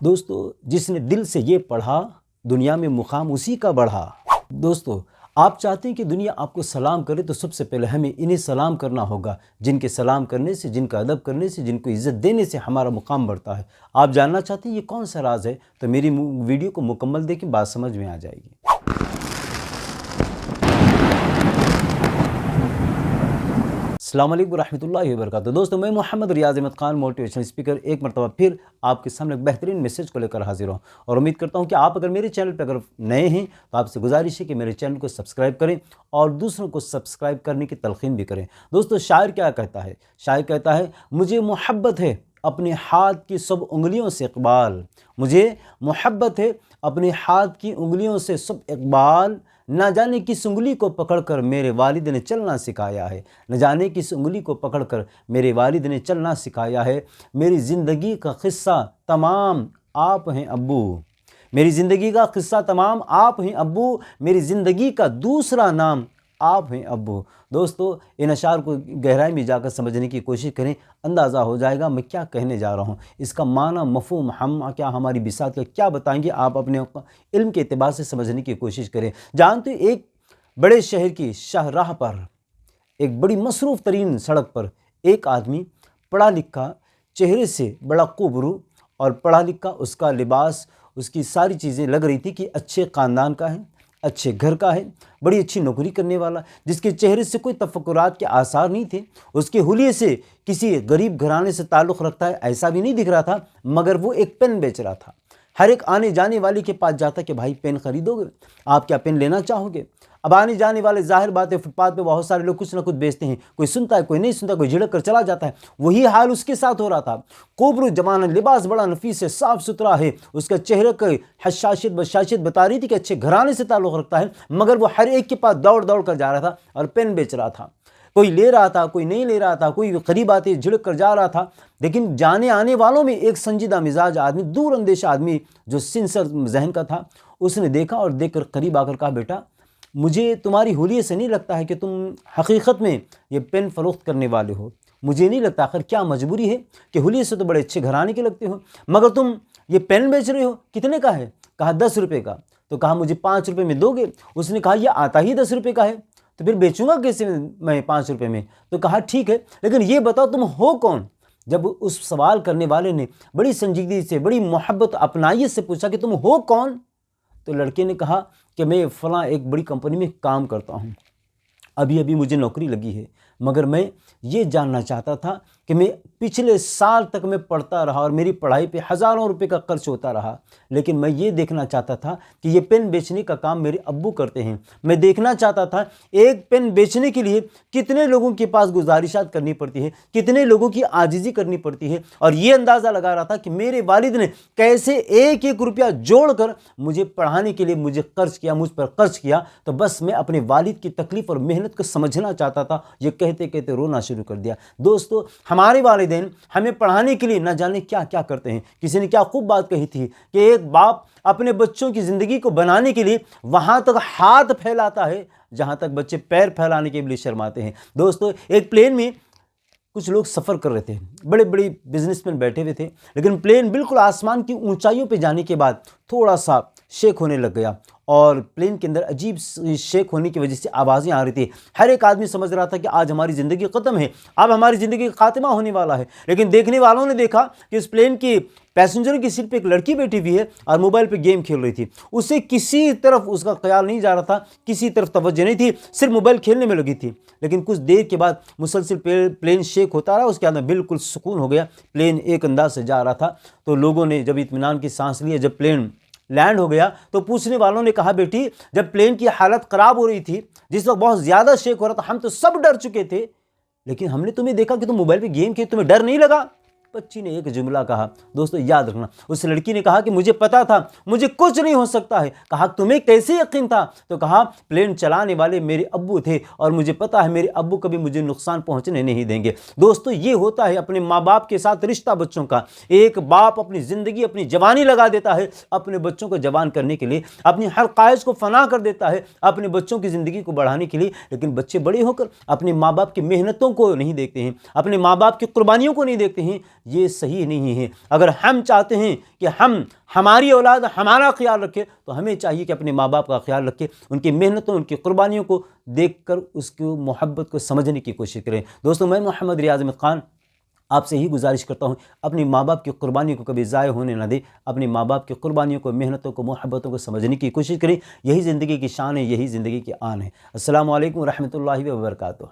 دوستو جس نے دل سے یہ پڑھا دنیا میں مقام اسی کا بڑھا۔ دوستو آپ چاہتے ہیں کہ دنیا آپ کو سلام کرے تو سب سے پہلے ہمیں انہیں سلام کرنا ہوگا جن کے سلام کرنے سے، جن کا ادب کرنے سے، جن کو عزت دینے سے ہمارا مقام بڑھتا ہے۔ آپ جاننا چاہتے ہیں یہ کون سا راز ہے تو میری ویڈیو کو مکمل دیکھیں، بات سمجھ میں آ جائے گی۔ السلام علیکم ورحمۃ اللہ وبرکاتہ۔ دوستو میں محمد ریاض احمد خان موٹیویشنل اسپیکر ایک مرتبہ پھر آپ کے سامنے ایک بہترین میسج کو لے کر حاضر ہوں، اور امید کرتا ہوں کہ آپ اگر میرے چینل پہ اگر نئے ہیں تو آپ سے گزارش ہے کہ میرے چینل کو سبسکرائب کریں اور دوسروں کو سبسکرائب کرنے کی تلقین بھی کریں۔ دوستو شاعر کیا کہتا ہے؟ شاعر کہتا ہے مجھے محبت ہے اپنے ہاتھ کی سب انگلیوں سے اقبال، مجھے محبت ہے اپنے ہاتھ کی انگلیوں سے سب اقبال، نہ جانے کس انگلی کو پکڑ کر میرے والد نے چلنا سکھایا ہے، نہ جانے کس انگلی کو پکڑ کر میرے والد نے چلنا سکھایا ہے۔ میری زندگی کا قصہ تمام آپ ہیں ابو، میری زندگی کا قصہ تمام آپ ہیں ابو، میری زندگی کا دوسرا نام آپ ہیں ابو۔ دوستو ان اشعار کو گہرائی میں جا کر سمجھنے کی کوشش کریں، اندازہ ہو جائے گا میں کیا کہنے جا رہا ہوں، اس کا معنی مفہوم ہم کیا ہماری بساط کا کیا بتائیں گے، آپ اپنے علم کے اعتبار سے سمجھنے کی کوشش کریں۔ جانتے ایک بڑے شہر کی شاہراہ پر، ایک بڑی مصروف ترین سڑک پر ایک آدمی پڑھا لکھا، چہرے سے بڑا قبرو اور پڑھا لکھا، اس کا لباس، اس کی ساری چیزیں لگ رہی تھی کہ اچھے خاندان کا ہے، اچھے گھر کا ہے، بڑی اچھی نوکری کرنے والا، جس کے چہرے سے کوئی تفکرات کے آثار نہیں تھے، اس کے حلیے سے کسی غریب گھرانے سے تعلق رکھتا ہے ایسا بھی نہیں دکھ رہا تھا، مگر وہ ایک پین بیچ رہا تھا۔ ہر ایک آنے جانے والے کے پاس جاتا کہ بھائی پین خریدو گے، آپ کیا پین لینا چاہو گے؟ اب آنے جانے والے ظاہر بات ہے فٹ پاتھ پہ بہت سارے لوگ کچھ نہ کچھ بیچتے ہیں، کوئی سنتا ہے کوئی نہیں سنتا، کوئی جھڑک کر چلا جاتا ہے، وہی حال اس کے ساتھ ہو رہا تھا۔ کوبرو جوان، لباس بڑا نفیس ہے، صاف ستھرا ہے، اس کا چہرہ کی حشاشت بشاشت بتا رہی تھی کہ اچھے گھرانے سے تعلق رکھتا ہے، مگر وہ ہر ایک کے پاس دوڑ دوڑ کر جا رہا تھا اور پین بیچ رہا تھا۔ کوئی لے رہا تھا، کوئی نہیں لے رہا تھا، کوئی قریب آتے جھڑک کر جا رہا تھا، لیکن جانے آنے والوں میں ایک سنجیدہ مزاج آدمی، دور اندیش آدمی جو سنسر ذہن کا تھا، اس نے دیکھا اور دیکھ کر قریب آ کر کہا بیٹا مجھے تمہاری حلیے سے نہیں لگتا ہے کہ تم حقیقت میں یہ پین فروخت کرنے والے ہو، مجھے نہیں لگتا، آخر کیا مجبوری ہے کہ حلیے سے تو بڑے اچھے گھرانے کے لگتے ہو، مگر تم یہ پین بیچ رہے ہو، کتنے کا ہے؟ کہا 10 روپے کا۔ تو کہا مجھے 5 روپے میں دو گے؟ اس نے کہا یہ آتا ہی 10 روپے کا ہے تو پھر بیچوں گا کیسے میں 5 روپے میں؟ تو کہا ٹھیک ہے، لیکن یہ بتاؤ تم ہو کون؟ جب اس سوال کرنے والے نے بڑی سنجیدگی سے، بڑی محبت اپنائیت سے پوچھا کہ تم ہو کون، تو لڑکے نے کہا کہ میں فلاں ایک بڑی کمپنی میں کام کرتا ہوں، ابھی مجھے نوکری لگی ہے، مگر میں یہ جاننا چاہتا تھا کہ میں پچھلے سال تک میں پڑھتا رہا اور میری پڑھائی پہ ہزاروں روپے کا خرچ ہوتا رہا، لیکن میں یہ دیکھنا چاہتا تھا کہ یہ پین بیچنے کا کام میرے ابو کرتے ہیں، میں دیکھنا چاہتا تھا ایک پین بیچنے کے لیے کتنے لوگوں کے پاس گزارشات کرنی پڑتی ہے، کتنے لوگوں کی عاجزی کرنی پڑتی ہے، اور یہ اندازہ لگا رہا تھا کہ میرے والد نے کیسے ایک ایک روپیہ جوڑ کر مجھے پڑھانے کے لیے مجھ پر خرچ کیا، تو بس میں اپنے والد کی تکلیف اور محنت کو سمجھنا چاہتا تھا۔ یہ کہتے کہتے رونا شروع کر دیا۔ دوستو ہمارے والدین ہمیں پڑھانے کے لیے نہ جانے کیا کیا کرتے ہیں۔ کسی نے کیا خوب بات کہی تھی کہ ایک باپ اپنے بچوں کی زندگی کو بنانے کے لیے وہاں تک ہاتھ پھیلاتا ہے جہاں تک بچے پیر پھیلانے کے لیے شرماتے ہیں۔ دوستو ایک پلین میں کچھ لوگ سفر کر رہے تھے، بڑے بڑے بزنس مین بیٹھے ہوئے تھے، لیکن پلین بالکل آسمان کی اونچائیوں پہ جانے کے بعد تھوڑا سا شیک ہونے لگ گیا، اور پلین کے اندر عجیب شیک ہونے کی وجہ سے آوازیں آ رہی تھی۔ ہر ایک آدمی سمجھ رہا تھا کہ آج ہماری زندگی ختم ہے، اب ہماری زندگی کا خاتمہ ہونے والا ہے، لیکن دیکھنے والوں نے دیکھا کہ اس پلین کی پیسنجر کی سیٹ پہ ایک لڑکی بیٹھی ہوئی ہے اور موبائل پہ گیم کھیل رہی تھی۔ اسے کسی طرف اس کا خیال نہیں جا رہا تھا، کسی طرف توجہ نہیں تھی، صرف موبائل کھیلنے میں لگی تھی۔ لیکن کچھ دیر کے بعد مسلسل پلین شیک ہوتا رہا، اس کے بعد بالکل سکون ہو گیا، پلین ایک انداز سے جا رہا تھا۔ تو لوگوں نے جب اطمینان کی سانس لی، جب پلین لینڈ ہو گیا تو پوچھنے والوں نے کہا بیٹی جب پلین کی حالت خراب ہو رہی تھی، جس وقت بہت زیادہ شیک ہو رہا تھا، ہم تو سب ڈر چکے تھے، لیکن ہم نے تمہیں دیکھا کہ تم موبائل پہ گیم کھیل، تمہیں ڈر نہیں لگا؟ بچی نے ایک جملہ کہا، دوستو یاد رکھنا، اس لڑکی نے کہا کہ مجھے پتا تھا مجھے کچھ نہیں ہو سکتا ہے۔ کہا تمہیں کیسے یقین تھا؟ تو کہا پلین چلانے والے میرے ابو تھے اور مجھے پتا ہے میرے ابو کبھی مجھے نقصان پہنچنے نہیں دیں گے۔ دوستو یہ ہوتا ہے اپنے ماں باپ کے ساتھ رشتہ بچوں کا۔ ایک باپ اپنی زندگی، اپنی جوانی لگا دیتا ہے اپنے بچوں کو جوان کرنے کے لیے، اپنی ہر خواہش کو فنا کر دیتا ہے اپنے بچوں کی زندگی کو بڑھانے کے لیے، لیکن بچے بڑے ہو کر اپنے ماں باپ کی محنتوں کو نہیں دیکھتے ہیں، اپنے ماں باپ کی قربانیوں کو نہیں دیکھتے ہیں۔ یہ صحیح نہیں ہے۔ اگر ہم چاہتے ہیں کہ ہماری اولاد ہمارا خیال رکھے تو ہمیں چاہیے کہ اپنے ماں باپ کا خیال رکھے، ان کی محنتوں، ان کی قربانیوں کو دیکھ کر اس کو محبت کو سمجھنے کی کوشش کریں۔ دوستو میں محمد ریاض احمد خان آپ سے ہی گزارش کرتا ہوں، اپنی ماں باپ کی قربانیوں کو کبھی ضائع ہونے نہ دیں، اپنی ماں باپ کی قربانیوں کو، محنتوں کو، محبتوں کو سمجھنے کی کوشش کریں۔ یہی زندگی کی شان ہے، یہی زندگی کی آن ہے۔ السلام علیکم ورحمۃ اللہ وبرکاتہ۔